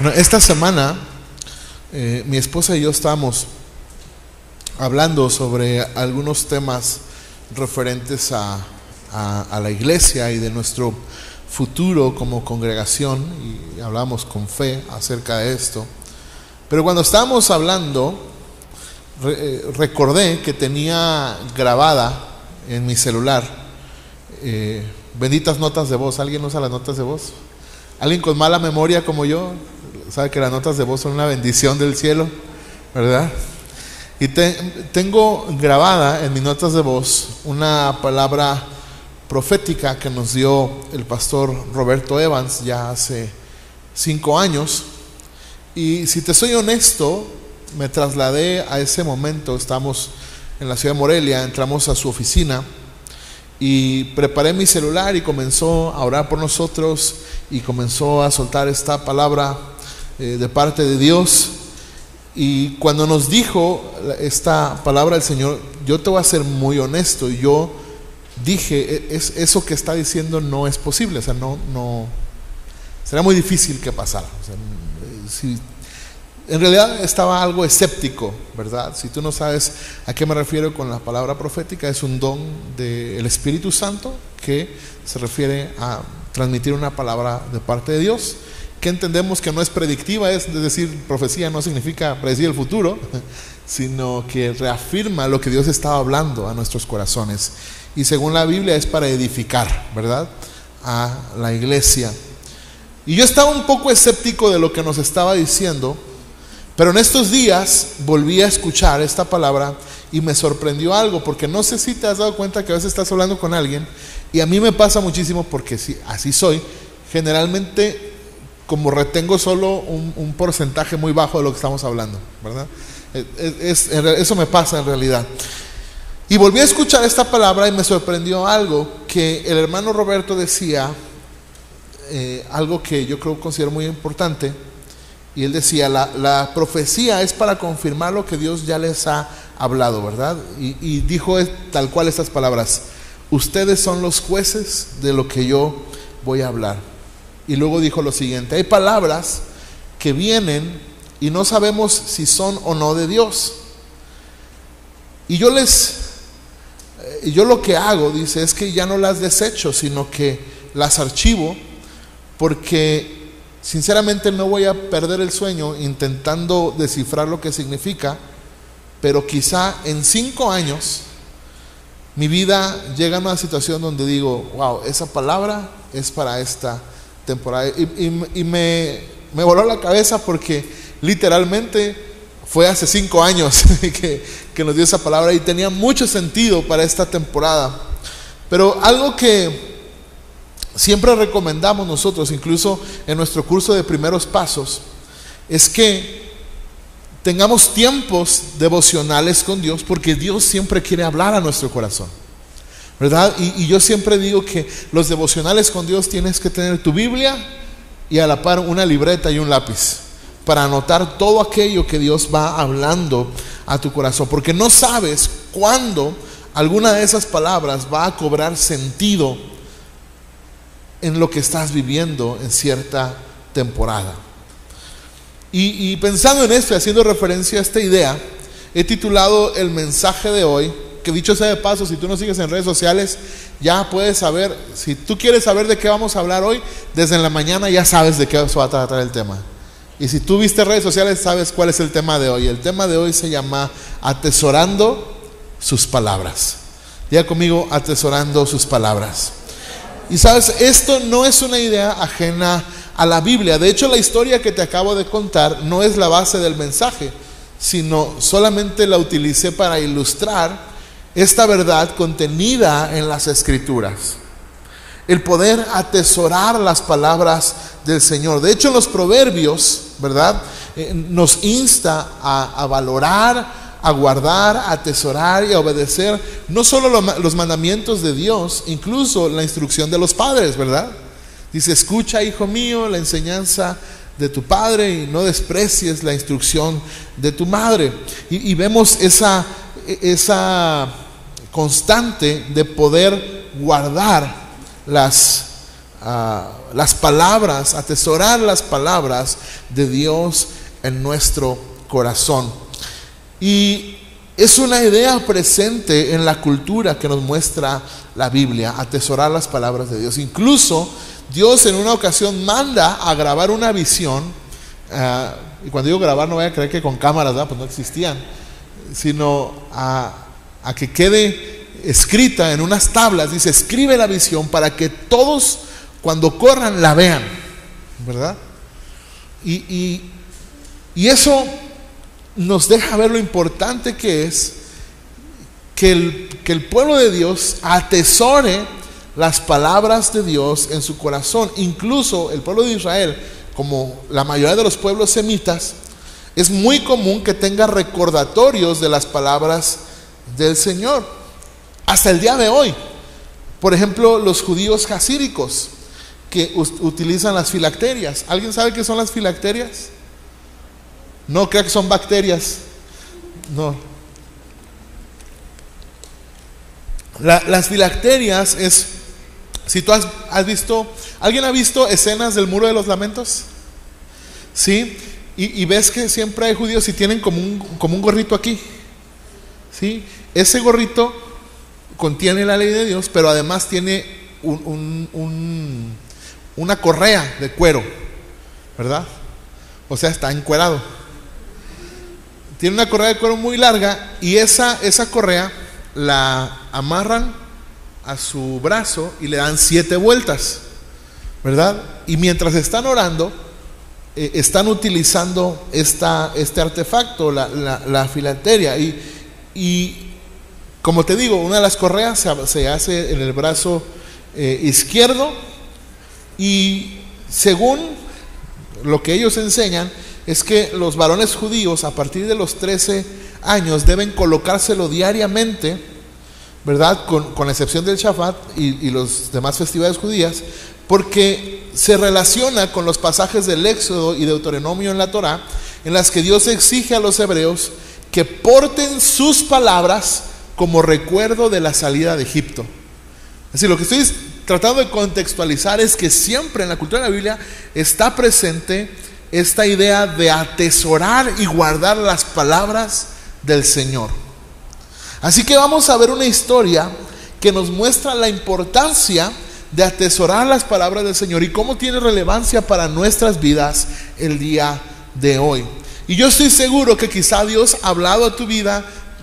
Bueno, esta semana mi esposa y yo estábamos hablando sobre algunos temas referentes a la iglesia y de nuestro futuro como congregación, y hablamos con fe acerca de esto. Pero cuando estábamos hablando, recordé que tenía grabada en mi celular benditas notas de voz. ¿Alguien usa las notas de voz? ¿Alguien con mala memoria como yo sabe que las notas de voz son una bendición del cielo, verdad? Y tengo grabada en mis notas de voz una palabra profética que nos dio el pastor Roberto Evans ya hace 5 años. Y si te soy honesto, me trasladé a ese momento. Estamos en la ciudad de Morelia, entramos a su oficina y preparé mi celular y comenzó a orar por nosotros y comenzó a soltar esta palabra de parte de Dios. Y cuando nos dijo esta palabra del Señor, yo te voy a ser muy honesto, yo dije, eso que está diciendo no es posible, o sea, no será muy difícil que pasara. O sea, si en realidad estaba algo escéptico, ¿verdad? Si tú no sabes a qué me refiero con la palabra profética, es un don del Espíritu Santo que se refiere a transmitir una palabra de parte de Dios, que entendemos que no es predictiva, es decir, profecía no significa predecir el futuro, sino que reafirma lo que Dios estaba hablando a nuestros corazones. Y según la Biblia es para edificar, ¿verdad?, a la iglesia. Y yo estaba un poco escéptico de lo que nos estaba diciendo, pero en estos días volví a escuchar esta palabra y me sorprendió algo, porque no sé si te has dado cuenta que a veces estás hablando con alguien, y a mí me pasa muchísimo porque así soy, generalmente como retengo solo un porcentaje muy bajo de lo que estamos hablando, ¿verdad? Eso me pasa en realidad. Y volví a escuchar esta palabra y me sorprendió algo, que el hermano Roberto decía, algo que yo considero muy importante. Y él decía, la profecía es para confirmar lo que Dios ya les ha hablado, ¿verdad? Y dijo tal cual estas palabras: ustedes son los jueces de lo que yo voy a hablar. Y luego dijo lo siguiente: hay palabras que vienen y no sabemos si son o no de Dios. Y yo lo que hago, dice, es que ya no las desecho, sino que las archivo, porque sinceramente no voy a perder el sueño intentando descifrar lo que significa, pero quizá en 5 años mi vida llega a una situación donde digo, wow, esa palabra es para esta temporada. Y me voló la cabeza, porque literalmente fue hace 5 años que nos dio esa palabra y tenía mucho sentido para esta temporada. Pero algo que siempre recomendamos nosotros, incluso en nuestro curso de primeros pasos, es que tengamos tiempos devocionales con Dios, porque Dios siempre quiere hablar a nuestro corazón, ¿verdad? Y yo siempre digo que los devocionales con Dios tienes que tener tu Biblia y a la par una libreta y un lápiz para anotar todo aquello que Dios va hablando a tu corazón, porque no sabes cuándo alguna de esas palabras va a cobrar sentido en lo que estás viviendo en cierta temporada. Y pensando en esto y haciendo referencia a esta idea, he titulado el mensaje de hoy, que dicho sea de paso, si tú nos sigues en redes sociales, ya puedes saber, si tú quieres saber de qué vamos a hablar hoy, desde en la mañana ya sabes de qué se va a tratar el tema. Y si tú viste redes sociales, sabes cuál es el tema de hoy. El tema de hoy se llama Atesorando sus palabras. Diga conmigo: atesorando sus palabras. Y sabes, esto no es una idea ajena a la Biblia. De hecho, la historia que te acabo de contar no es la base del mensaje, sino solamente la utilicé para ilustrar esta verdad contenida en las Escrituras. El poder atesorar las palabras del Señor. De hecho, en los Proverbios, ¿verdad?, nos insta a valorar, a guardar, a atesorar y a obedecer no solo los mandamientos de Dios, incluso la instrucción de los padres, ¿verdad? Dice: escucha, hijo mío, la enseñanza de tu padre y no desprecies la instrucción de tu madre. Y vemos esa constante de poder guardar las palabras, atesorar las palabras de Dios en nuestro corazón. Y es una idea presente en la cultura que nos muestra la Biblia, atesorar las palabras de Dios. Incluso Dios en una ocasión manda a grabar una visión, y cuando digo grabar no voy a creer que con cámaras, ¿verdad? Pues no existían, sino a que quede escrita en unas tablas. Dice: escribe la visión para que todos cuando corran la vean, ¿verdad? Y eso nos deja ver lo importante que es que el pueblo de Dios atesore las palabras de Dios en su corazón. Incluso el pueblo de Israel, como la mayoría de los pueblos semitas, es muy común que tenga recordatorios de las palabras del Señor. Hasta el día de hoy, por ejemplo, los judíos jasíricos que utilizan las filacterias. ¿Alguien sabe qué son las filacterias? No crea que son bacterias. No. Las filacterias es, si tú has visto, ¿alguien ha visto escenas del Muro de los Lamentos? ¿Sí? Y ves que siempre hay judíos y tienen como un gorrito aquí. ¿Sí? Ese gorrito contiene la ley de Dios, pero además tiene una correa de cuero, ¿verdad? O sea, está encuerado. Tiene una correa de cuero muy larga, y esa correa la amarran a su brazo y le dan 7 vueltas, ¿verdad? Y mientras están orando, están utilizando este artefacto, la filacteria. Y como te digo, una de las correas se hace en el brazo izquierdo, y según lo que ellos enseñan es que los varones judíos a partir de los 13 años deben colocárselo diariamente, ¿verdad? Con excepción del Shabbat y los demás festividades judías, porque se relaciona con los pasajes del Éxodo y Deuteronomio en la Torá, en las que Dios exige a los hebreos que porten sus palabras como recuerdo de la salida de Egipto. Es decir, lo que estoy tratando de contextualizar es que siempre en la cultura de la Biblia está presente esta idea de atesorar y guardar las palabras del Señor. Así que vamos a ver una historia que nos muestra la importancia de atesorar las palabras del Señor y cómo tiene relevancia para nuestras vidas el día de hoy. Y yo estoy seguro que quizá Dios ha hablado a tu vida,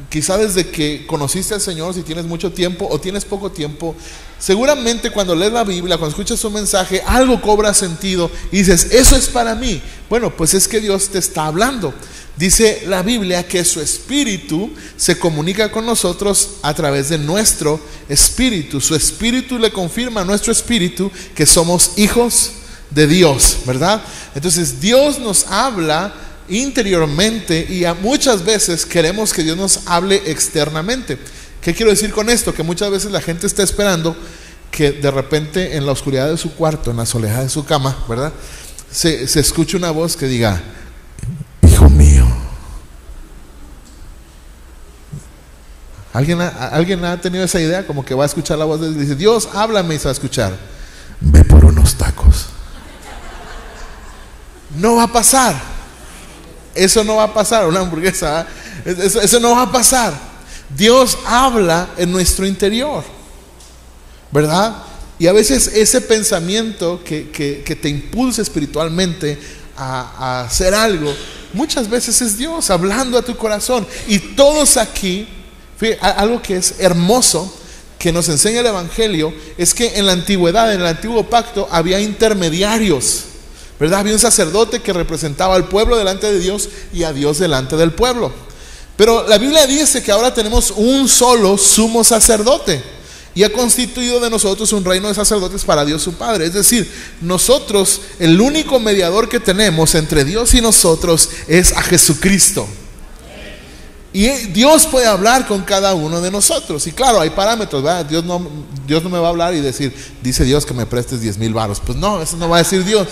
quizá desde que conociste al Señor, si tienes mucho tiempo o tienes poco tiempo. Seguramente cuando lees la Biblia, cuando escuchas un mensaje, algo cobra sentido y dices: eso es para mí. Bueno, pues es que Dios te está hablando. Dice la Biblia que su espíritu se comunica con nosotros a través de nuestro espíritu. Su espíritu le confirma a nuestro espíritu que somos hijos de Dios, ¿verdad? Entonces Dios nos habla interiormente, y muchas veces queremos que Dios nos hable externamente. ¿Qué quiero decir con esto? Que muchas veces la gente está esperando que de repente en la oscuridad de su cuarto, en la soledad de su cama, ¿verdad?, se escuche una voz que diga: hijo mío. ¿Alguien ha tenido esa idea? Como que va a escuchar la voz de Dios, dice: Dios, háblame, y se va a escuchar: ve por unos tacos. No va a pasar. Eso no va a pasar. Una hamburguesa, eso no va a pasar. Dios habla en nuestro interior, ¿verdad? Y a veces ese pensamiento que te impulsa espiritualmente a hacer algo, muchas veces es Dios hablando a tu corazón. Y todos aquí, fíjate, algo que es hermoso que nos enseña el Evangelio es que en la antigüedad, en el antiguo pacto, había intermediarios, ¿verdad? Había un sacerdote que representaba al pueblo delante de Dios y a Dios delante del pueblo. Pero la Biblia dice que ahora tenemos un solo sumo sacerdote, y ha constituido de nosotros un reino de sacerdotes para Dios su Padre. Es decir, nosotros, el único mediador que tenemos entre Dios y nosotros es a Jesucristo. Y Dios puede hablar con cada uno de nosotros. Y claro, hay parámetros, ¿verdad? Dios no me va a hablar y decir: dice Dios que me prestes 10,000 varos. Pues no, eso no va a decir Dios.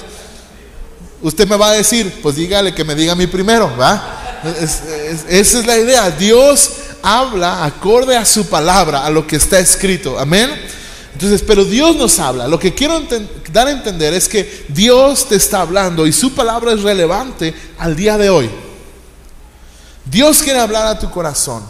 Usted me va a decir: pues dígale que me diga a mí primero, ¿verdad? Esa es la idea. Dios habla acorde a su palabra, a lo que está escrito. Amén. Entonces, pero Dios nos habla. Lo que quiero dar a entender es que Dios te está hablando y su palabra es relevante al día de hoy. Dios quiere hablar a tu corazón.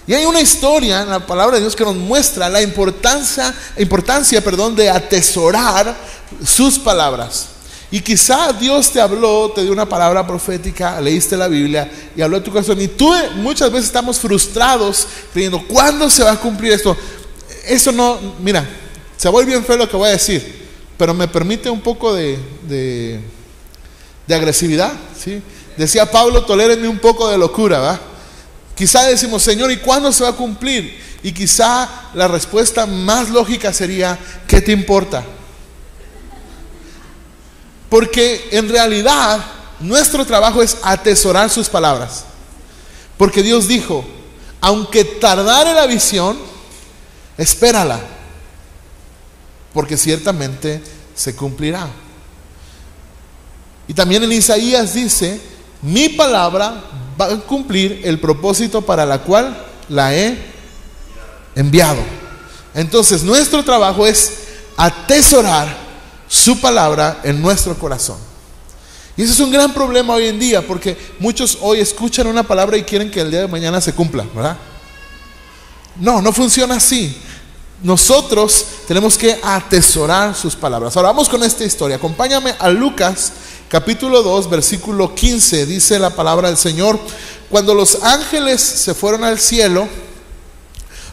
Y hay una historia en la palabra de Dios que nos muestra la importancia de atesorar sus palabras. Y quizá Dios te habló, te dio una palabra profética, leíste la Biblia y habló a tu corazón. Y tú muchas veces estamos frustrados creyendo, ¿cuándo se va a cumplir esto? Eso no, mira, se va a ir bien feo lo que voy a decir, pero me permite un poco de agresividad, ¿sí? Decía Pablo, tolérenme un poco de locura, ¿va? Quizá decimos, Señor, ¿y cuándo se va a cumplir? Y quizá la respuesta más lógica sería, ¿qué te importa? Porque en realidad nuestro trabajo es atesorar sus palabras. Porque Dios dijo, aunque tardare la visión, espérala, porque ciertamente se cumplirá. Y también en Isaías dice, mi palabra va a cumplir el propósito para la cual la he enviado. Entonces nuestro trabajo es atesorar su palabra en nuestro corazón. Y ese es un gran problema hoy en día, porque muchos hoy escuchan una palabra y quieren que el día de mañana se cumpla, ¿verdad? No funciona así. Nosotros tenemos que atesorar sus palabras. Ahora vamos con esta historia. Acompáñame a Lucas capítulo 2 versículo 15. Dice la palabra del Señor: cuando los ángeles se fueron al cielo,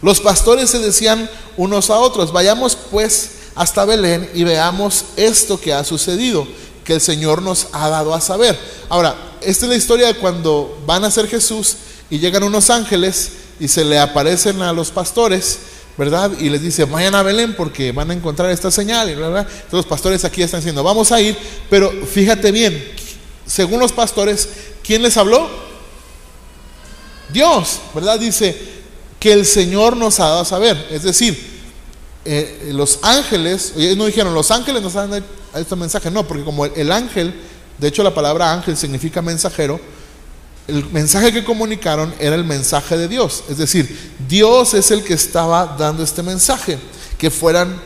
los pastores se decían unos a otros, vayamos pues hasta Belén y veamos esto que ha sucedido, que el Señor nos ha dado a saber. Ahora, esta es la historia de cuando van a ser Jesús y llegan unos ángeles y se le aparecen a los pastores, ¿verdad? Y les dice, vayan a Belén porque van a encontrar esta señal, ¿verdad? Entonces los pastores aquí están diciendo, vamos a ir, pero fíjate bien, según los pastores, ¿quién les habló? Dios, ¿verdad? Dice que el Señor nos ha dado a saber, es decir, los ángeles, ellos no dijeron, los ángeles nos han dado este mensaje, no, porque como el ángel, de hecho la palabra ángel significa mensajero, el mensaje que comunicaron era el mensaje de Dios, es decir, Dios es el que estaba dando este mensaje, que fueran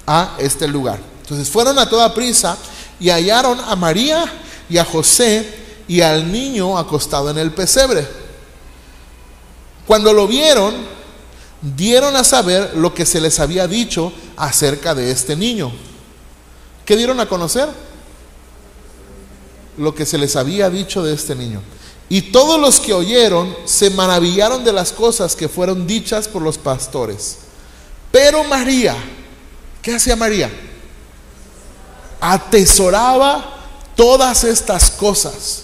a este lugar. Entonces fueron a toda prisa y hallaron a María y a José y al niño acostado en el pesebre. Cuando lo vieron, dieron a saber lo que se les había dicho acerca de este niño. ¿Qué dieron a conocer? Lo que se les había dicho de este niño. Y todos los que oyeron se maravillaron de las cosas que fueron dichas por los pastores. Pero María, ¿qué hacía María? Atesoraba todas estas cosas,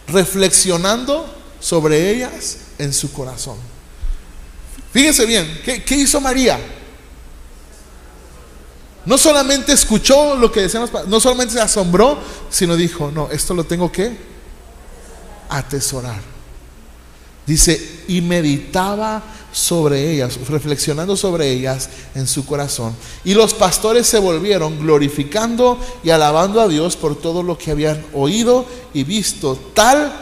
reflexionando sobre ellas en su corazón. Fíjense bien, ¿qué hizo María? No solamente escuchó lo que decían los padres, no solamente se asombró, sino dijo, no, esto lo tengo que atesorar. Dice, y meditaba sobre ellas, reflexionando sobre ellas en su corazón. Y los pastores se volvieron glorificando y alabando a Dios por todo lo que habían oído y visto, tal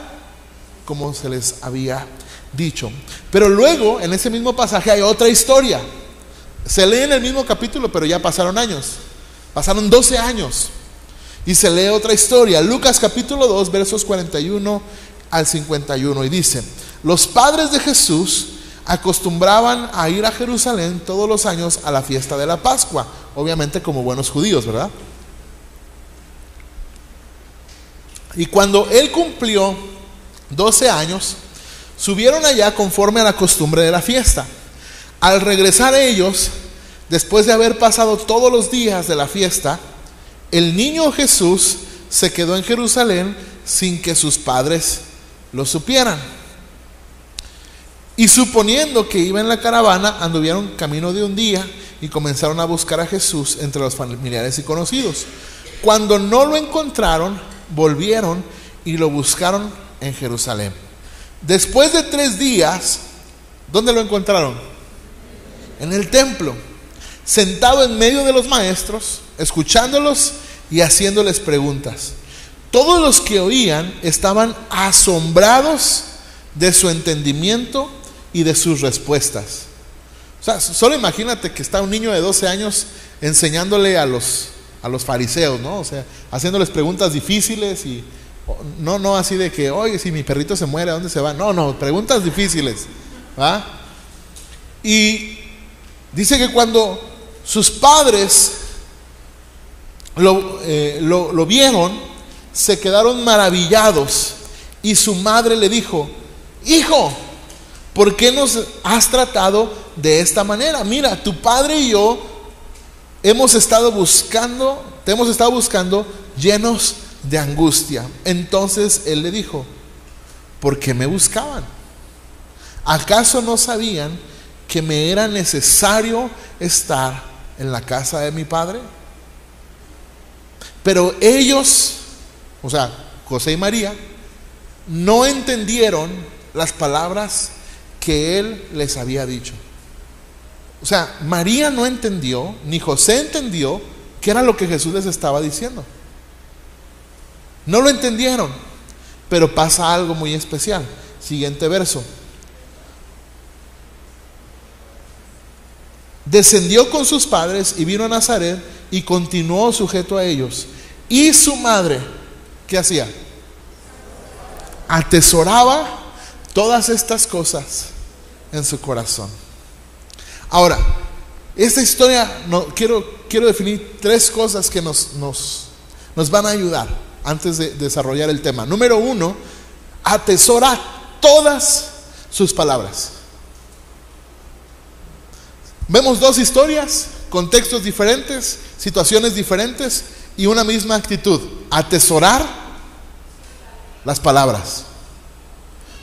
como se les había dicho. Pero luego en ese mismo pasaje hay otra historia. Se lee en el mismo capítulo, pero ya pasaron años. Pasaron 12 años y se lee otra historia. Lucas capítulo 2 versos 41 al 51, y dice: los padres de Jesús acostumbraban a ir a Jerusalén todos los años a la fiesta de la Pascua, obviamente como buenos judíos, ¿verdad? Y cuando él cumplió 12 años, subieron allá conforme a la costumbre de la fiesta. Al regresar ellos, después de haber pasado todos los días de la fiesta, el niño Jesús se quedó en Jerusalén sin que sus padres lo supieran. Y suponiendo que iba en la caravana, anduvieron camino de un día y comenzaron a buscar a Jesús entre los familiares y conocidos. Cuando no lo encontraron, volvieron y lo buscaron en Jerusalén. Después de 3 días, ¿dónde lo encontraron? En el templo, sentado en medio de los maestros, escuchándolos y haciéndoles preguntas. Todos los que oían estaban asombrados de su entendimiento y de sus respuestas. O sea, solo imagínate que está un niño de 12 años enseñándole a los a los fariseos, ¿no? O sea, haciéndoles preguntas difíciles y no así de que, oye, si mi perrito se muere, ¿a dónde se va? No, preguntas difíciles, ¿va? Y dice que cuando sus padres lo vieron, se quedaron maravillados, y su madre le dijo: hijo, ¿por qué nos has tratado de esta manera? Mira, tu padre y yo te hemos estado buscando llenos de angustia. Entonces él le dijo: ¿por qué me buscaban? ¿Acaso no sabían que me era necesario estar en la casa de mi padre? Pero ellos, o sea, José y María, no entendieron las palabras que él les había dicho. O sea, María no entendió, ni José entendió qué era lo que Jesús les estaba diciendo. No lo entendieron. Pero pasa algo muy especial. Siguiente verso. Descendió con sus padres y vino a Nazaret y continuó sujeto a ellos. Y su madre, ¿qué hacía? Atesoraba todas estas cosas en su corazón. Ahora, esta historia, quiero definir tres cosas que nos van a ayudar antes de desarrollar el tema. Número uno, atesora todas sus palabras. Vemos dos historias, contextos diferentes, situaciones diferentes y una misma actitud: atesorar las palabras,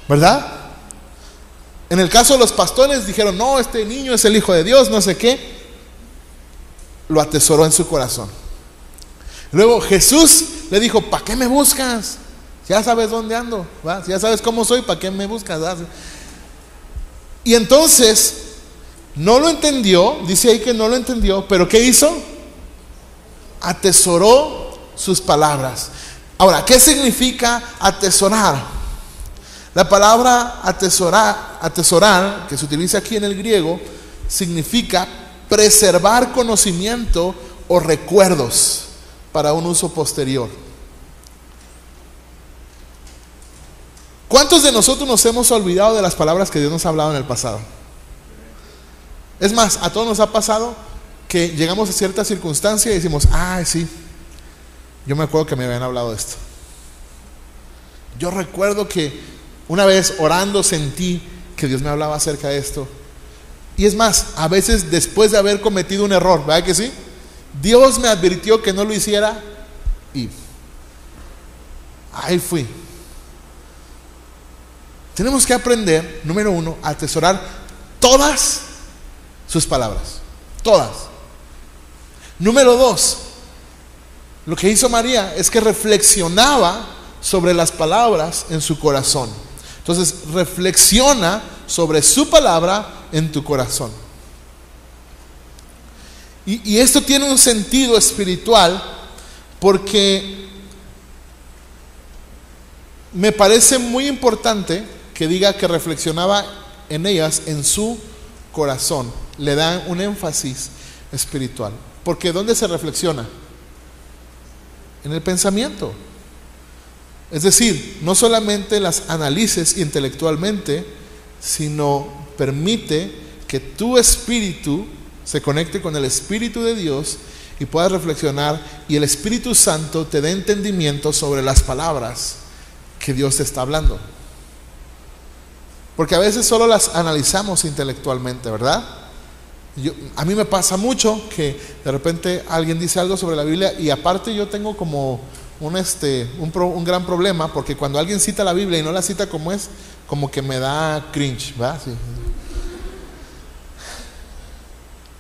¿verdad? En el caso de los pastores dijeron: no, este niño es el Hijo de Dios, no sé qué. Lo atesoró en su corazón. Luego Jesús le dijo: ¿para qué me buscas? Ya sabes dónde ando, ¿va? Ya sabes cómo soy, ¿para qué me buscas? ¿Va? Y entonces no lo entendió, dice ahí que no lo entendió, pero ¿qué hizo? Atesoró sus palabras. Ahora, ¿qué significa atesorar? La palabra atesorar, que se utiliza aquí en el griego, significa preservar conocimiento o recuerdos para un uso posterior. ¿Cuántos de nosotros nos hemos olvidado de las palabras que Dios nos ha hablado en el pasado? Es más, a todos nos ha pasado que llegamos a cierta circunstancia y decimos: sí, yo me acuerdo que me habían hablado de esto. Yo recuerdo que una vez orando sentí que Dios me hablaba acerca de esto. Y es más, a veces después de haber cometido un error, ¿verdad que sí? Dios me advirtió que no lo hiciera y ahí fui. Tenemos que aprender, número uno, a atesorar todas sus palabras. Todas. Número dos, lo que hizo María es que reflexionaba sobre las palabras en su corazón. Entonces, reflexiona sobre su palabra en tu corazón. Y esto tiene un sentido espiritual, porque me parece muy importante que diga que reflexionaba en ellas en su corazón. Le dan un énfasis espiritual. Porque ¿dónde se reflexiona? En el pensamiento. Es decir, no solamente las analices intelectualmente, sino permite que tu espíritu se conecte con el Espíritu de Dios y puedas reflexionar, y el Espíritu Santo te dé entendimiento sobre las palabras que Dios te está hablando. Porque a veces solo las analizamos intelectualmente, ¿verdad? A mí me pasa mucho que de repente alguien dice algo sobre la Biblia y aparte yo tengo como un gran problema, porque cuando alguien cita la Biblia y no la cita como es, como que me da cringe, ¿va? Sí.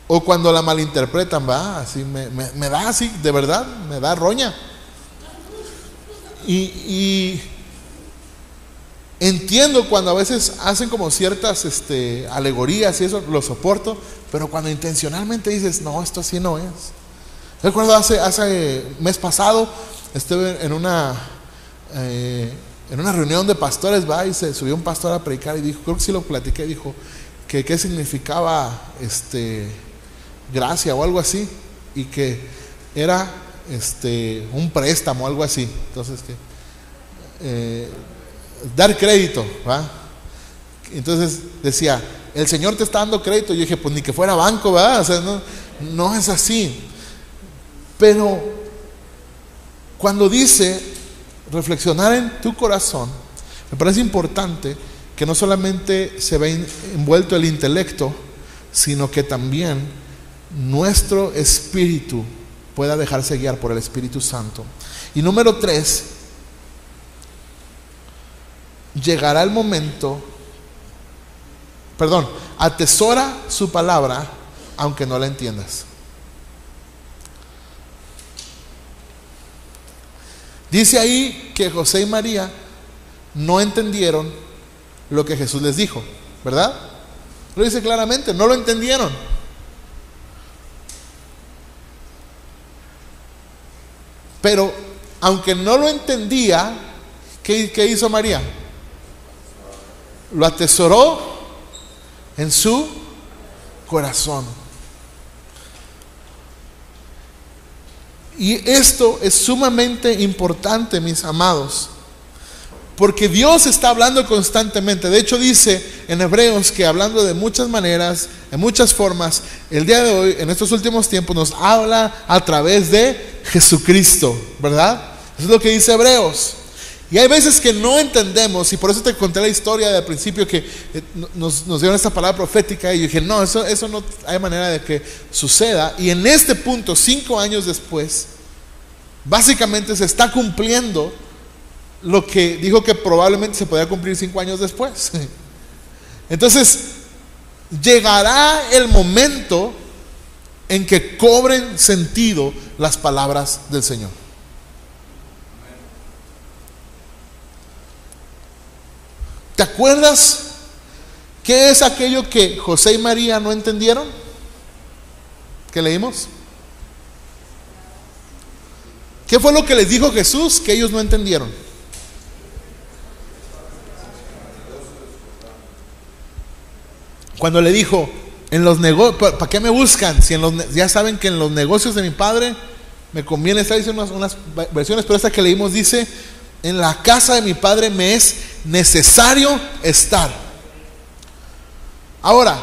O cuando la malinterpretan, ¿va? Así me da así, de verdad, me da roña. Y entiendo cuando a veces hacen como ciertas alegorías y eso, lo soporto, pero cuando intencionalmente dices: no, esto así no es. Recuerdo hace mes pasado estuve en una reunión de pastores, va, y se subió un pastor a predicar y dijo, creo que sí lo platiqué, dijo que qué significaba gracia o algo así, y que era un préstamo, algo así. Entonces, dar crédito, ¿va? Entonces decía, el Señor te está dando crédito. Yo dije, pues ni que fuera banco, ¿verdad? O sea, no es así. Pero cuando dice reflexionar en tu corazón, me parece importante que no solamente se ve envuelto el intelecto, sino que también nuestro espíritu pueda dejarse guiar por el Espíritu Santo. Y número 3, llegará el momento, atesora su palabra aunque no la entiendas. Dice ahí que José y María no entendieron lo que Jesús les dijo, ¿verdad? Lo dice claramente, no lo entendieron. Pero aunque no lo entendía, ¿qué hizo María? Lo atesoró en su corazón. Y esto es sumamente importante, mis amados, porque Dios está hablando constantemente. De hecho dice en Hebreos que hablando de muchas maneras, en muchas formas, el día de hoy, en estos últimos tiempos, nos habla a través de Jesucristo, ¿verdad? Eso es lo que dice Hebreos. Y hay veces que no entendemos, y por eso te conté la historia del principio que nos dieron esta palabra profética, y yo dije, no, eso no hay manera de que suceda. Y en este punto, 5 años después, básicamente se está cumpliendo lo que dijo que probablemente se podía cumplir 5 años después. Entonces, llegará el momento en que cobren sentido las palabras del Señor. ¿Te acuerdas qué es aquello que José y María no entendieron? ¿Qué leímos? ¿Qué fue lo que les dijo Jesús que ellos no entendieron? Cuando le dijo, en los negocios, ¿para qué me buscan? Si ya saben que en los negocios de mi padre me conviene estar. Dice unas versiones, pero esta que leímos dice, en la casa de mi padre me es necesario estar. Ahora,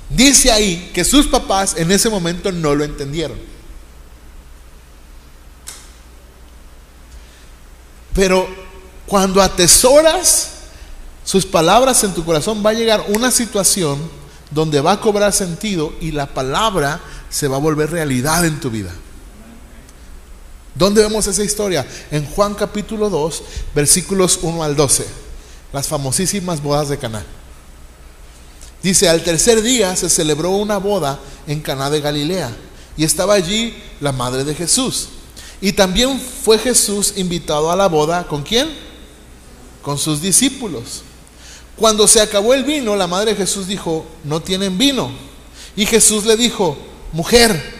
dice ahí que sus papás en ese momento no lo entendieron. Pero cuando atesoras sus palabras en tu corazón, va a llegar una situación donde va a cobrar sentido y la palabra se va a volver realidad en tu vida. ¿Dónde vemos esa historia? En Juan capítulo 2, versículos 1 al 12, las famosísimas bodas de Caná. Dice, al tercer día se celebró una boda en Caná de Galilea, y estaba allí la madre de Jesús. Y también fue Jesús invitado a la boda, ¿con quién? Con sus discípulos. Cuando se acabó el vino, la madre de Jesús dijo, no tienen vino. Y Jesús le dijo, mujer,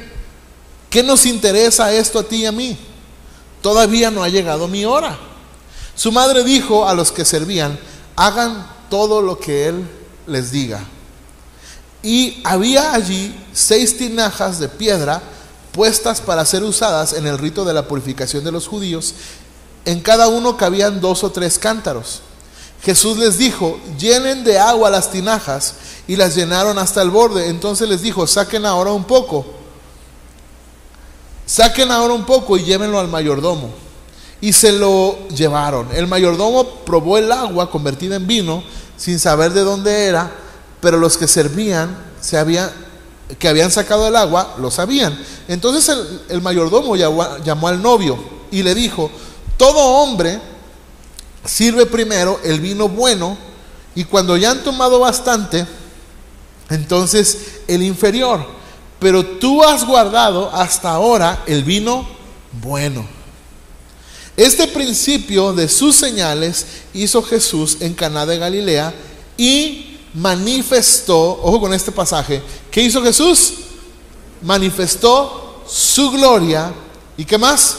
¿qué nos interesa esto a ti y a mí? Todavía no ha llegado mi hora. Su madre dijo a los que servían, hagan todo lo que él les diga. Y había allí 6 tinajas de piedra puestas para ser usadas en el rito de la purificación de los judíos. En cada uno cabían 2 o 3 cántaros. Jesús les dijo, llenen de agua las tinajas, y las llenaron hasta el borde. Entonces les dijo, saquen ahora un poco y llévenlo al mayordomo. Y se lo llevaron. El mayordomo probó el agua convertida en vino sin saber de dónde era, pero los que servían que habían sacado el agua lo sabían. Entonces el mayordomo llamó al novio y le dijo, todo hombre sirve primero el vino bueno, y cuando ya han tomado bastante, entonces el inferior. Pero tú has guardado hasta ahora el vino bueno. Este principio de sus señales hizo Jesús en Caná de Galilea y manifestó, ojo con este pasaje, ¿qué hizo Jesús? Manifestó su gloria. ¿Y qué más?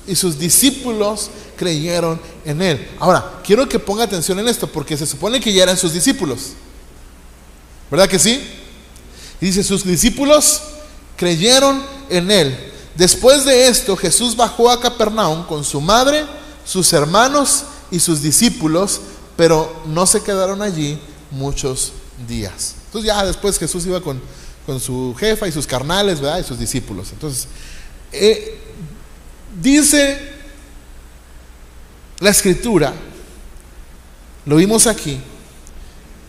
Y sus discípulos creyeron en él. Ahora, quiero que ponga atención en esto, porque se supone que ya eran sus discípulos, ¿verdad que sí? Y dice, sus discípulos creyeron en él. después de esto, Jesús bajó a Capernaum con su madre, sus hermanos y sus discípulos, pero no se quedaron allí muchos días. Entonces ya después Jesús iba con su jefa y sus carnales, ¿verdad? Y sus discípulos. Entonces, dice la Escritura, lo vimos aquí,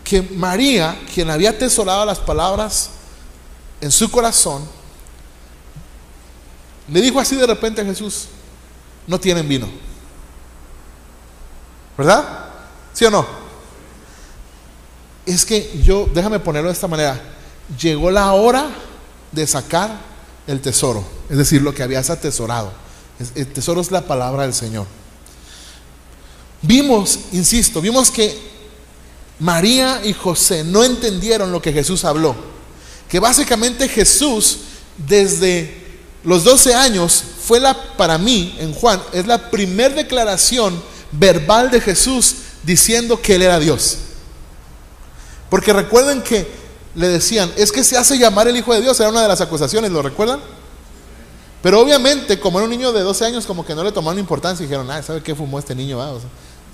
que María, quien había atesorado las palabras en su corazón, le dijo así de repente a Jesús: no tienen vino. ¿Verdad? ¿Sí o no? Es que déjame ponerlo de esta manera, llegó la hora de sacar el tesoro, es decir, lo que habías atesorado. El tesoro es la palabra del Señor. Vimos que María y José no entendieron lo que Jesús habló, que básicamente Jesús desde los 12 años para mí, en Juan, es la primera declaración verbal de Jesús diciendo que Él era Dios. Porque recuerden que le decían, es que se hace llamar el Hijo de Dios, era una de las acusaciones, ¿lo recuerdan? Pero obviamente, como era un niño de 12 años, como que no le tomaron importancia y dijeron, ¿sabe qué fumó este niño? O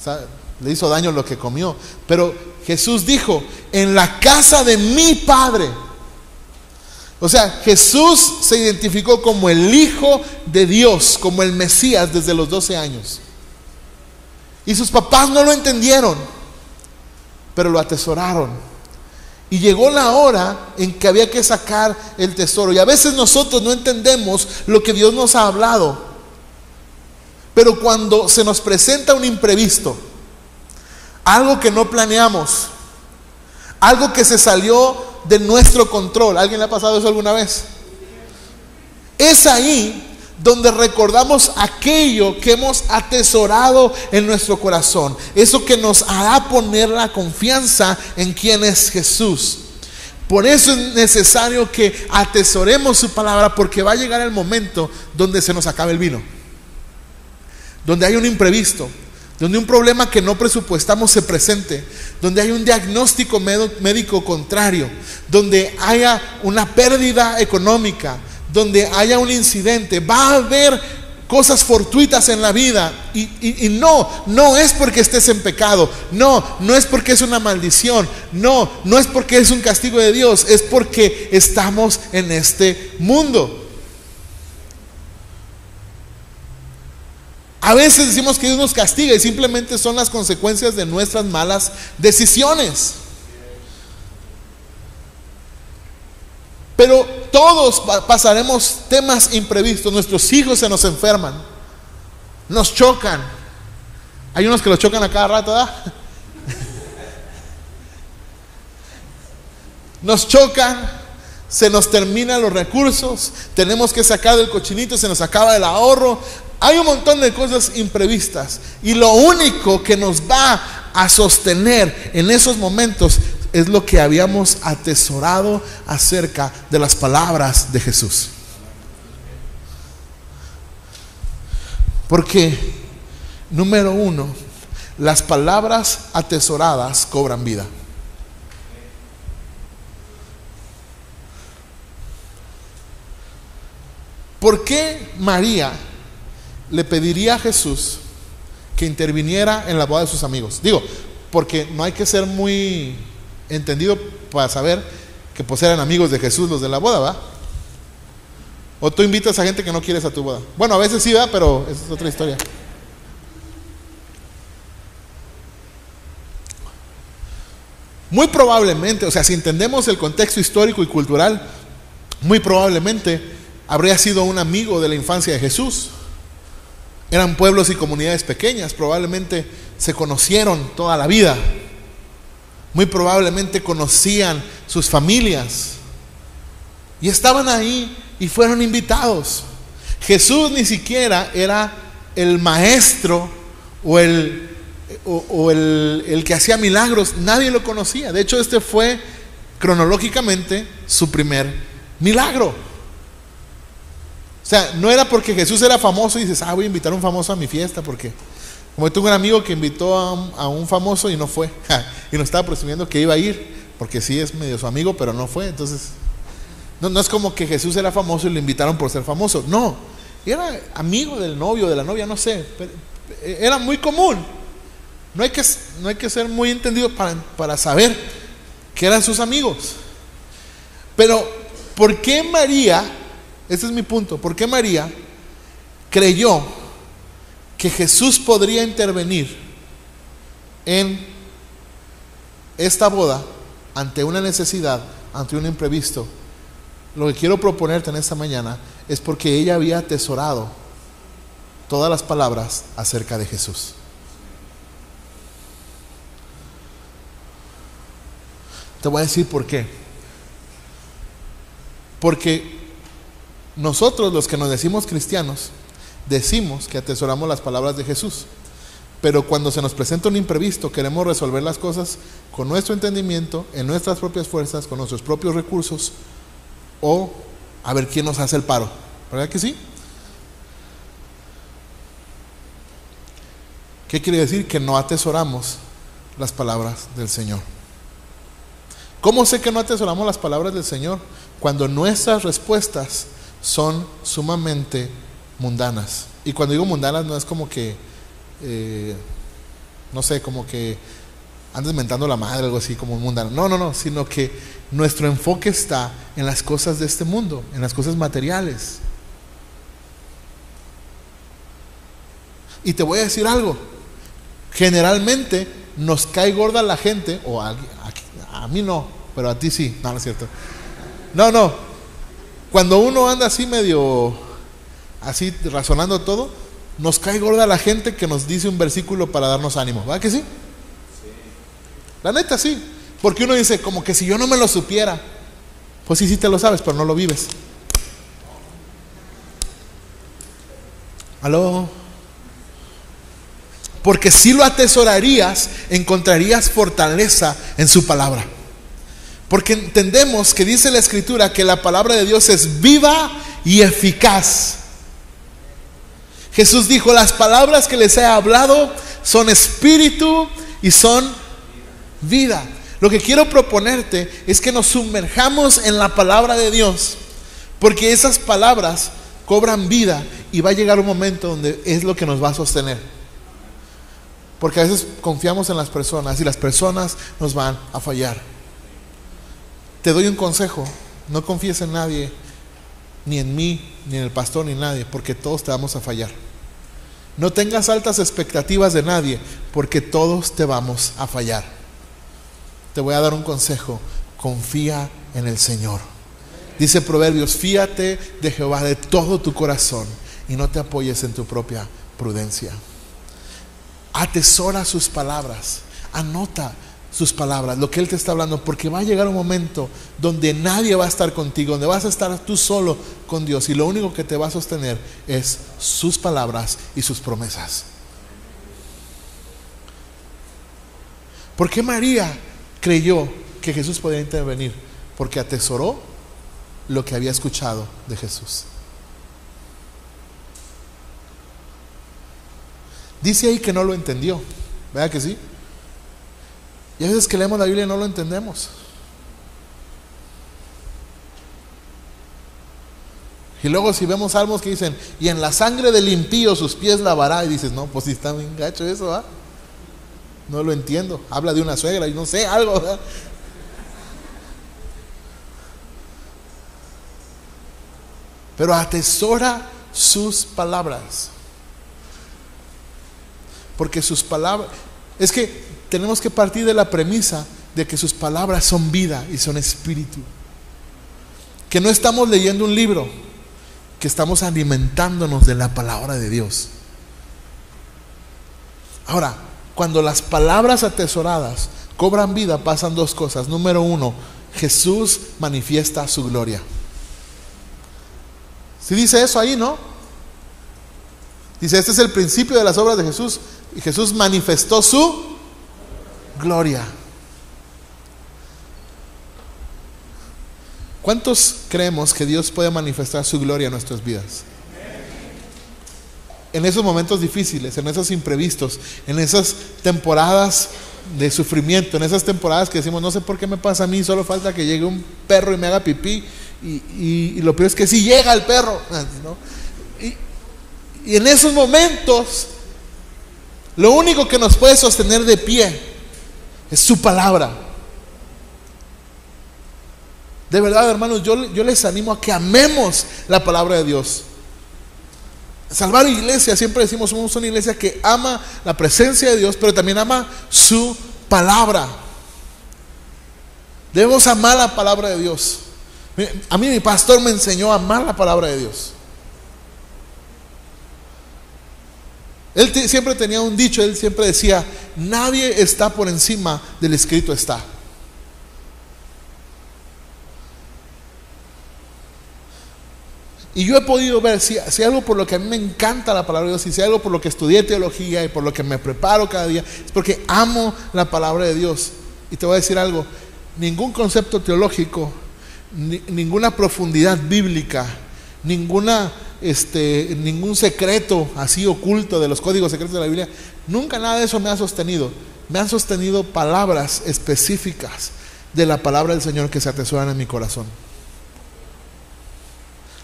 sea, le hizo daño lo que comió. Pero Jesús dijo, en la casa de mi Padre. O sea, Jesús se identificó como el Hijo de Dios, como el Mesías desde los 12 años. Y sus papás no lo entendieron, pero lo atesoraron. Y llegó la hora en que había que sacar el tesoro. Y a veces nosotros no entendemos lo que Dios nos ha hablado. Pero cuando se nos presenta un imprevisto, algo que no planeamos, algo que se salió de nuestro control, ¿alguien le ha pasado eso alguna vez? Es ahí donde recordamos aquello que hemos atesorado en nuestro corazón, eso que nos hará poner la confianza en quién es Jesús. Por eso es necesario que atesoremos su palabra, porque va a llegar el momento donde se nos acabe el vino, donde hay un imprevisto, donde un problema que no presupuestamos se presente, donde hay un diagnóstico médico contrario, donde haya una pérdida económica, donde haya un incidente. Va a haber cosas fortuitas en la vida y no es porque estés en pecado, no es porque es una maldición, no es porque es un castigo de Dios, es porque estamos en este mundo. A veces decimos que Dios nos castiga y simplemente son las consecuencias de nuestras malas decisiones. Pero todos pasaremos temas imprevistos. Nuestros hijos se nos enferman, nos chocan. Hay unos que los chocan a cada rato, ¿verdad? Nos chocan, se nos terminan los recursos, tenemos que sacar del cochinito, se nos acaba el ahorro. Hay un montón de cosas imprevistas, y lo único que nos va a sostener en esos momentos es lo que habíamos atesorado acerca de las palabras de Jesús. Porque, número uno, las palabras atesoradas cobran vida. ¿Por qué María le pediría a Jesús que interviniera en la boda de sus amigos? Digo, porque no hay que ser muy entendido para saber que pues eran amigos de Jesús los de la boda, ¿va? O tú invitas a gente que no quieres a tu boda. Bueno, a veces sí, ¿va? Pero esa es otra historia. Muy probablemente, o sea, si entendemos el contexto histórico y cultural, muy probablemente habría sido un amigo de la infancia de Jesús. Eran pueblos y comunidades pequeñas, probablemente se conocieron toda la vida. Muy probablemente conocían sus familias y estaban ahí y fueron invitados. Jesús ni siquiera era el maestro o el que hacía milagros. Nadie lo conocía. De hecho, este fue cronológicamente su primer milagro. O sea, no era porque Jesús era famoso y dices, voy a invitar a un famoso a mi fiesta, porque como tuve un amigo que invitó a un famoso y no fue, y nos estaba presumiendo que iba a ir, porque sí es medio su amigo, pero no fue. Entonces, No es como que Jesús era famoso y lo invitaron por ser famoso. No, era amigo del novio, de la novia, no sé. Pero era muy común. No hay que ser muy entendido para saber que eran sus amigos. Pero, ¿por qué María? Ese es mi punto. ¿Por qué María creyó que Jesús podría intervenir en esta boda ante una necesidad, ante un imprevisto? Lo que quiero proponerte en esta mañana es porque ella había atesorado todas las palabras acerca de Jesús. Te voy a decir por qué. Porque nosotros, los que nos decimos cristianos, decimos que atesoramos las palabras de Jesús, pero cuando se nos presenta un imprevisto queremos resolver las cosas con nuestro entendimiento, en nuestras propias fuerzas, con nuestros propios recursos, o a ver quién nos hace el paro. ¿Verdad que sí? ¿Qué quiere decir? Que no atesoramos las palabras del Señor. ¿Cómo sé que no atesoramos las palabras del Señor? Cuando nuestras respuestas son sumamente mundanas. Y cuando digo mundanas no es como que no sé, como que andes mentando la madre, algo así como mundano. No, sino que nuestro enfoque está en las cosas de este mundo, en las cosas materiales. Y te voy a decir algo. Generalmente nos cae gorda la gente, o a mí no, pero a ti sí. No es cierto. No. Cuando uno anda así medio, así razonando todo, nos cae gorda la gente que nos dice un versículo para darnos ánimo. ¿Verdad que sí? La neta sí. Porque uno dice, como que si yo no me lo supiera. Pues sí te lo sabes, pero no lo vives. ¿Aló? Porque si lo atesorarías, encontrarías fortaleza en su palabra. Porque entendemos que dice la Escritura que la palabra de Dios es viva y eficaz. Jesús dijo, las palabras que les he hablado son espíritu y son vida. Lo que quiero proponerte es que nos sumerjamos en la palabra de Dios, porque esas palabras cobran vida y va a llegar un momento donde es lo que nos va a sostener. Porque a veces confiamos en las personas y las personas nos van a fallar. Te doy un consejo: no confíes en nadie, ni en mí, ni en el pastor, ni en nadie, porque todos te vamos a fallar. No tengas altas expectativas de nadie, porque todos te vamos a fallar. Te voy a dar un consejo: confía en el Señor. Dice Proverbios, fíate de Jehová de todo tu corazón y no te apoyes en tu propia prudencia. Atesora sus palabras, anota sus palabras, lo que Él te está hablando, porque va a llegar un momento donde nadie va a estar contigo, donde vas a estar tú solo con Dios y lo único que te va a sostener es sus palabras y sus promesas. ¿Por qué María creyó que Jesús podía intervenir? Porque atesoró lo que había escuchado de Jesús. Dice ahí que no lo entendió, ¿verdad que sí? Y a veces que leemos la Biblia y no lo entendemos. Y luego si vemos salmos que dicen, y en la sangre del impío sus pies lavará, y dices, no, pues si está bien gacho eso, ¿verdad? No lo entiendo. Habla de una suegra y no sé, algo, ¿verdad? Pero atesora sus palabras. Porque sus palabras, es que tenemos que partir de la premisa de que sus palabras son vida y son espíritu. Que no estamos leyendo un libro, que estamos alimentándonos de la palabra de Dios. Ahora, cuando las palabras atesoradas cobran vida, pasan dos cosas. Número uno, Jesús manifiesta su gloria. ¿Sí dice eso ahí, no? Dice, este es el principio de las obras de Jesús. Y Jesús manifestó su gloria. ¿Cuántos creemos que Dios puede manifestar su gloria en nuestras vidas? en esos momentos difíciles, en esos imprevistos, en esas temporadas de sufrimiento, en esas temporadas que decimos, no sé por qué me pasa a mí, solo falta que llegue un perro y me haga pipí, y lo peor es que sí llega el perro, ¿no? Y en esos momentos, lo único que nos puede sostener de pie es su palabra. De verdad, hermanos, yo les animo a que amemos la palabra de Dios. Salvar Iglesia, siempre decimos, somos una iglesia que ama la presencia de Dios, pero también ama su palabra. Debemos amar la palabra de Dios. A mí mi pastor me enseñó a amar la palabra de Dios. Él siempre tenía un dicho, él siempre decía, nadie está por encima del escrito está. Y yo he podido ver, si algo por lo que a mí me encanta la palabra de Dios, y si algo por lo que estudié teología y por lo que me preparo cada día, es porque amo la palabra de Dios. Y te voy a decir algo, ningún concepto teológico, ninguna profundidad bíblica, ningún secreto así oculto de los códigos secretos de la Biblia, nunca nada de eso me ha sostenido. Me han sostenido palabras específicas de la palabra del Señor que se atesoran en mi corazón.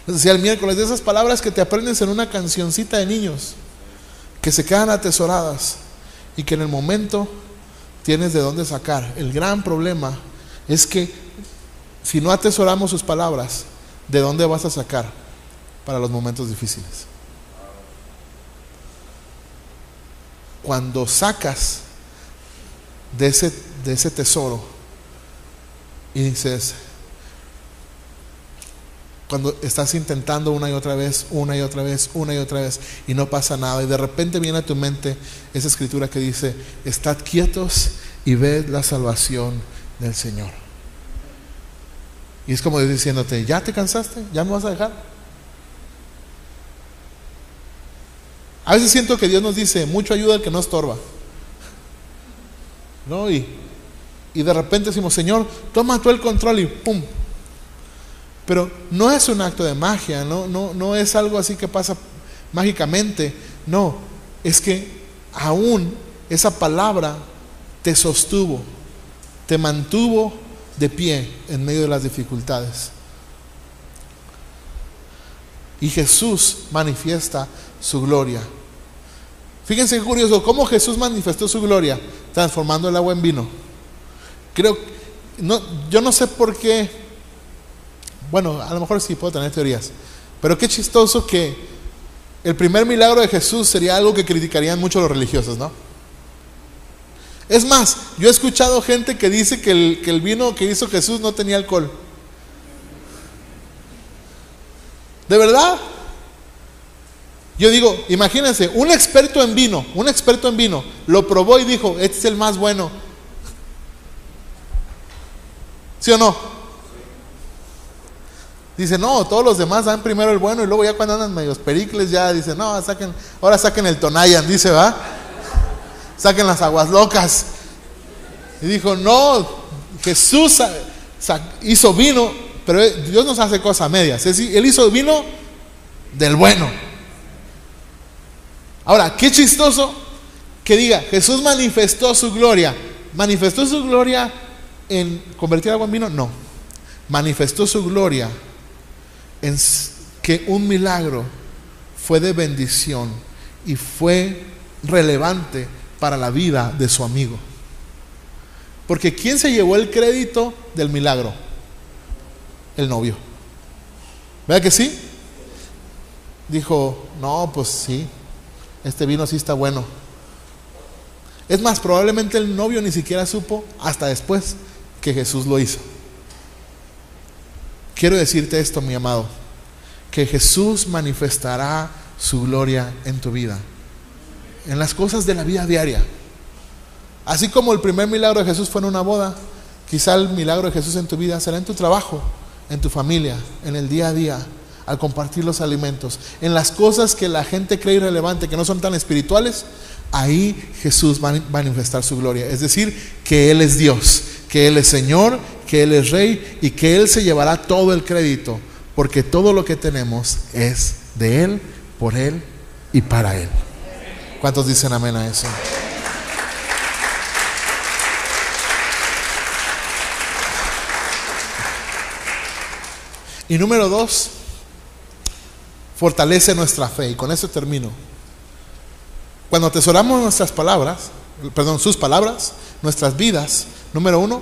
Les decía el miércoles, de esas palabras que te aprendes en una cancioncita de niños, que se quedan atesoradas y que en el momento tienes de dónde sacar. El gran problema es que si no atesoramos sus palabras, ¿de dónde vas a sacar para los momentos difíciles? Cuando sacas de ese tesoro y dices, cuando estás intentando una y otra vez y no pasa nada, y de repente viene a tu mente esa escritura que dice, estad quietos y ved la salvación del Señor. Y es como Dios diciéndote, ¿ya te cansaste? ¿Ya me vas a dejar? A veces siento que Dios nos dice, mucho ayuda al que no estorba, ¿no? Y de repente decimos, Señor, toma tú el control, y ¡pum! Pero no es un acto de magia, no es algo así que pasa mágicamente. No, es que aún esa palabra te sostuvo, te mantuvo de pie en medio de las dificultades. Y Jesús manifiesta su gloria. Fíjense qué curioso, cómo Jesús manifestó su gloria, transformando el agua en vino. Yo no sé por qué. Bueno, a lo mejor sí puedo tener teorías, pero qué chistoso que el primer milagro de Jesús sería algo que criticarían mucho los religiosos, ¿no? Es más, yo he escuchado gente que dice que el vino que hizo Jesús no tenía alcohol. ¿De verdad? Yo digo, imagínense, un experto en vino, lo probó y dijo, este es el más bueno. ¿Sí o no? Dice, no, todos los demás dan primero el bueno y luego ya cuando andan medios pericles ya dicen, no, ahora saquen el Tonayan, dice, ¿va? Saquen las aguas locas. Y dijo, no, Jesús hizo vino, pero Dios nos hace cosas medias. Es decir, Él hizo vino del bueno. Ahora, qué chistoso que diga, Jesús manifestó su gloria. ¿Manifestó su gloria en convertir agua en vino? No. Manifestó su gloria en que un milagro fue de bendición y fue relevante para la vida de su amigo. Porque ¿quién se llevó el crédito del milagro? El novio. ¿Verdad que sí? Dijo, no, pues sí, este vino sí está bueno. Es más, probablemente el novio ni siquiera supo hasta después que Jesús lo hizo. Quiero decirte esto, mi amado, que Jesús manifestará su gloria en tu vida, en las cosas de la vida diaria. Así como el primer milagro de Jesús fue en una boda, quizá el milagro de Jesús en tu vida será en tu trabajo, en tu familia, en el día a día, al compartir los alimentos, en las cosas que la gente cree irrelevante, que no son tan espirituales. Ahí Jesús va a manifestar su gloria, es decir, que Él es Dios, que Él es Señor, que Él es Rey y que Él se llevará todo el crédito, porque todo lo que tenemos es de Él, por Él y y para Él. ¿Cuántos dicen amén a eso? Y número 2, fortalece nuestra fe. Y con eso termino. Cuando atesoramos nuestras palabras, sus palabras, nuestras vidas, número 1,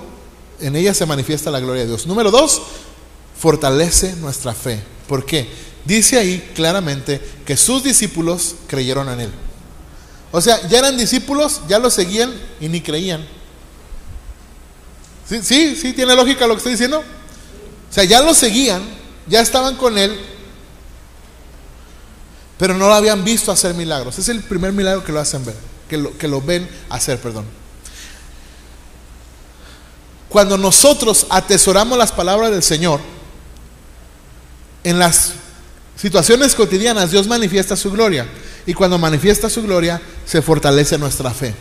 en ellas se manifiesta la gloria de Dios. Número 2, fortalece nuestra fe. ¿Por qué? Dice ahí claramente que sus discípulos creyeron en Él. O sea, ya eran discípulos, ya lo seguían y ni creían. ¿Sí? ¿Tiene lógica lo que estoy diciendo? O sea, ya lo seguían, ya estaban con Él, pero no lo habían visto hacer milagros. Es el primer milagro que lo hacen ver, que lo ven hacer, perdón. Cuando nosotros atesoramos las palabras del Señor, en las situaciones cotidianas Dios manifiesta su gloria. Y cuando manifiesta su gloria, se fortalece nuestra fe.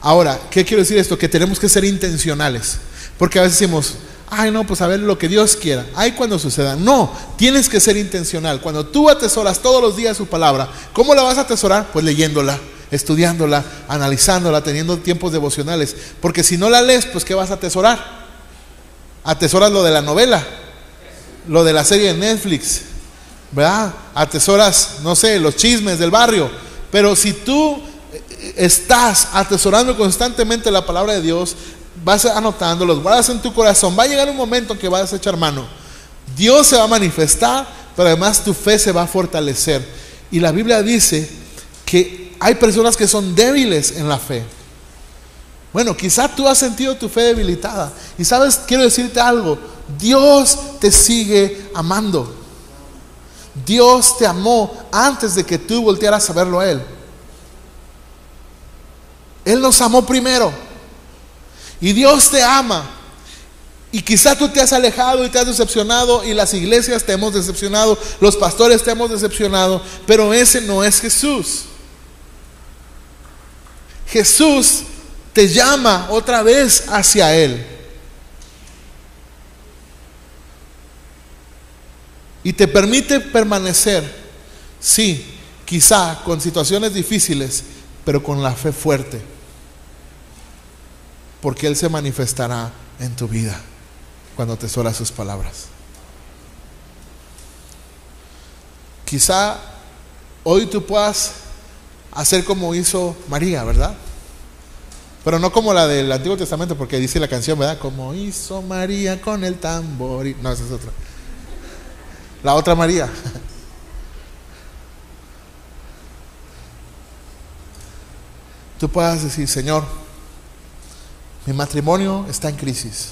Ahora, ¿qué quiero decir esto? Que tenemos que ser intencionales. Porque a veces decimos, ay no, pues a ver lo que Dios quiera, ay cuando suceda. No, tienes que ser intencional. Cuando tú atesoras todos los días su palabra, ¿cómo la vas a atesorar? Pues leyéndola, estudiándola, analizándola, teniendo tiempos devocionales. Porque si no la lees, pues ¿qué vas a atesorar? Atesoras lo de la novela, lo de la serie de Netflix, ¿verdad? Atesoras, no sé, los chismes del barrio. Pero si tú estás atesorando constantemente la palabra de Dios, vas anotando, los guardas en tu corazón, va a llegar un momento en que vas a echar mano. Dios se va a manifestar, pero además tu fe se va a fortalecer. Y la Biblia dice que hay personas que son débiles en la fe. Bueno, quizá tú has sentido tu fe debilitada. Y sabes, quiero decirte algo, Dios te sigue amando. Dios te amó antes de que tú voltearas a verlo a Él. Él nos amó primero. Y Dios te ama. Y quizá tú te has alejado y te has decepcionado, y las iglesias te hemos decepcionado, los pastores te hemos decepcionado, pero ese no es Jesús. Jesús te llama otra vez hacia Él. Y te permite permanecer, sí, quizá con situaciones difíciles, pero con la fe fuerte. Porque Él se manifestará en tu vida cuando atesoras sus palabras. Quizá hoy tú puedas hacer como hizo María, ¿verdad? Pero no como la del Antiguo Testamento, porque dice la canción, ¿verdad? Como hizo María con el tambor. No, esa es otra. La otra María. Tú puedas decir, Señor, mi matrimonio está en crisis.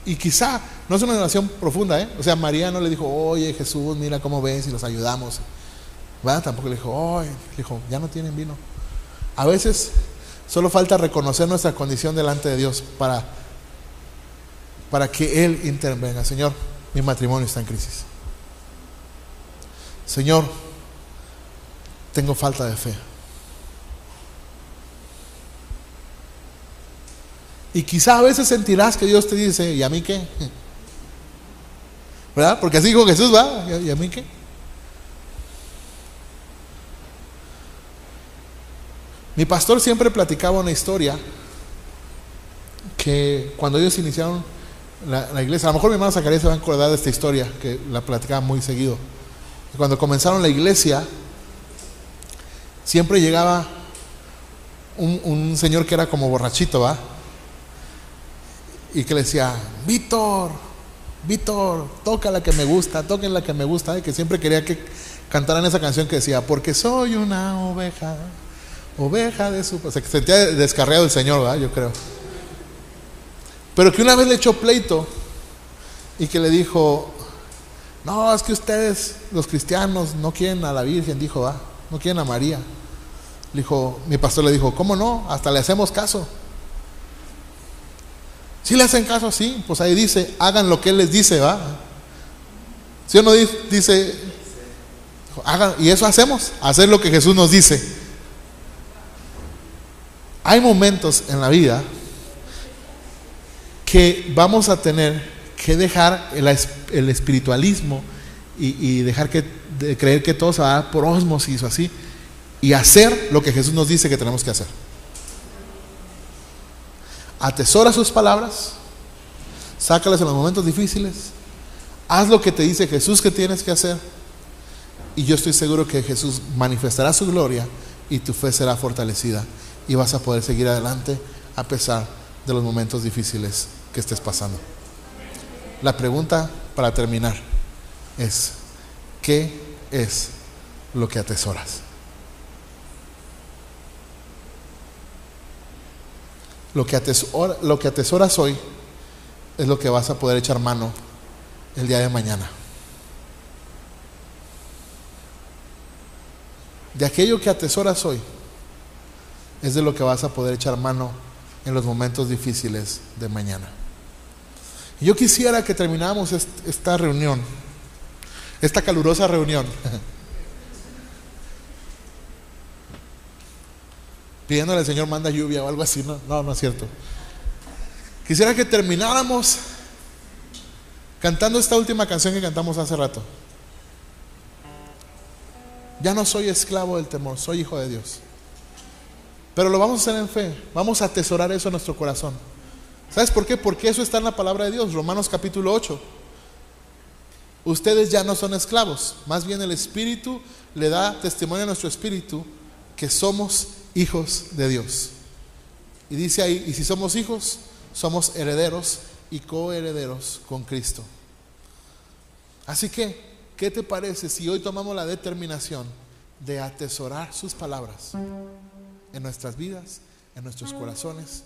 Y quizá no es una oración profunda, ¿eh? O sea, María no le dijo, oye Jesús, mira cómo ves y los ayudamos, ¿verdad? Tampoco le dijo, oye, le dijo, ya no tienen vino. A veces solo falta reconocer nuestra condición delante de Dios para que Él intervenga. Señor, mi matrimonio está en crisis. Señor, tengo falta de fe. Y quizá a veces sentirás que Dios te dice, ¿y a mí qué? ¿Verdad? Porque así dijo Jesús, ¿va? ¿Y a mí qué? Mi pastor siempre platicaba una historia que cuando ellos iniciaron la iglesia, a lo mejor mi hermano Zacarías se va a acordar de esta historia, que la platicaba muy seguido. Cuando comenzaron la iglesia, siempre llegaba un señor que era como borrachito, ¿va? Y que le decía, Víctor, toca la que me gusta, toquen la que me gusta, que siempre quería que cantaran esa canción que decía, porque soy una oveja de su... O sea, que se sentía descarriado el Señor, ¿verdad? Yo creo. Pero que una vez le echó pleito y que le dijo, no, es que ustedes, los cristianos, no quieren a la Virgen, dijo, ¿va? No quieren a María. Le dijo, mi pastor le dijo, ¿cómo no? Hasta le hacemos caso. ¿Sí le hacen caso? Sí, pues ahí dice, hagan lo que Él les dice, ¿va? ¿Sí o no dice? Hagan, y eso hacemos, hacer lo que Jesús nos dice. Hay momentos en la vida que vamos a tener que dejar el espiritualismo y dejar de creer que todo se va a dar por ósmosis o así, y hacer lo que Jesús nos dice que tenemos que hacer. Atesora sus palabras, sácalas en los momentos difíciles, haz lo que te dice Jesús que tienes que hacer, y yo estoy seguro que Jesús manifestará su gloria y tu fe será fortalecida y vas a poder seguir adelante a pesar de los momentos difíciles que estés pasando. La pregunta para terminar es: ¿qué es lo que atesoras? Lo que atesoras hoy es lo que vas a poder echar mano el día de mañana. De aquello que atesoras hoy es de lo que vas a poder echar mano en los momentos difíciles de mañana. Yo quisiera que termináramos esta reunión, esta calurosa reunión, pidiéndole al Señor manda lluvia o algo así. No es cierto. Quisiera que termináramos cantando esta última canción que cantamos hace rato. Ya no soy esclavo del temor, soy hijo de Dios. Pero lo vamos a hacer en fe. Vamos a atesorar eso en nuestro corazón. ¿Sabes por qué? Porque eso está en la palabra de Dios. Romanos capítulo 8. Ustedes ya no son esclavos, más bien el Espíritu le da testimonio a nuestro espíritu que somos hijos de Dios. Y dice ahí: y si somos hijos, somos herederos y coherederos con Cristo. Así que, ¿qué te parece si hoy tomamos la determinación de atesorar sus palabras en nuestras vidas, en nuestros corazones?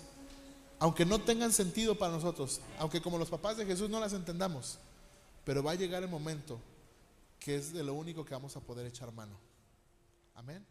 Aunque no tengan sentido para nosotros, aunque como los papás de Jesús no las entendamos, pero va a llegar el momento que es de lo único que vamos a poder echar mano. Amén.